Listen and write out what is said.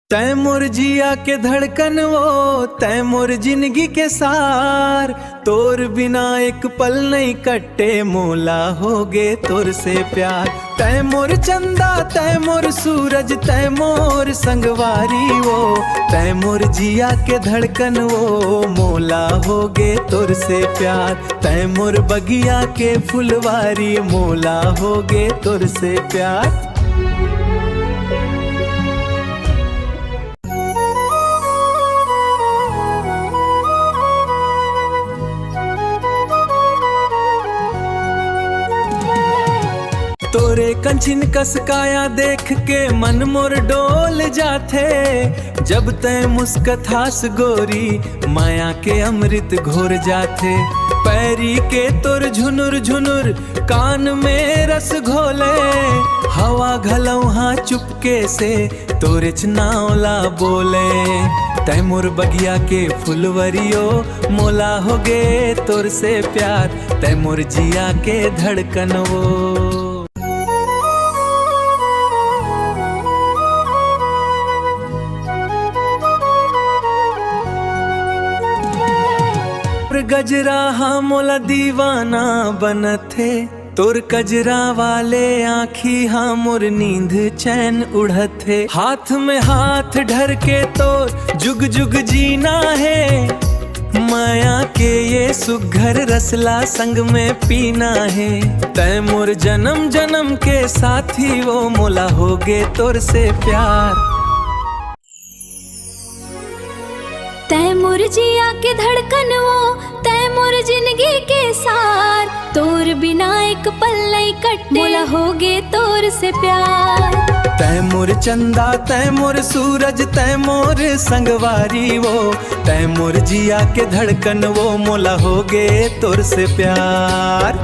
तैमूर जिया के धड़कन वो, तैमूर जिंदगी के सार। तोर बिना एक पल नहीं कट्टे, मोला होगे तोर से प्यार। तैमूर चंदा तैमूर सूरज तैमूर संगवारी वो, तैमूर जिया के धड़कन वो, मोला होगे तोर से प्यार। तैमूर बगिया के फुलवारी, मोला होगे तोर से प्यार। तोरे कंचिन कसकाया देख के मन मोर डोल जाथे। जब तय मुस्कत हास गोरी, माया के अमृत घोर जाथे। पैरी के तोर झुनुर झुनुर, कान में रस घोले। हवा घलौहा चुपके से, तोरे चनावला बोले। तैमूर बगिया के फुलवरियो, मोला होगे तोर से प्यार। तैमूर जिया के धड़कन वो। गजरा हाँ मोला दीवाना बनथे। तोर कजरा वाले आँखी हाँ मोर नींद चैन उड़थे। हाथ में हाथ धर के तोर जुग जुग जीना है। माया के ये सुघर रसला संग में पीना है। तैमूर जन्म जन्म के साथी वो, मोला होगे तोर से प्यार। तैमूर जिया के धड़कन वो, तैमूर जिंदगी के सार। तोर बिना एक पल नहीं कट्टे, मोला होगे तोर से प्यार। तैमूर चंदा तैमूर सूरज तैमूर संगवारी वो, तैमूर जिया के धड़कन वो, मोला होगे तोर से प्यार।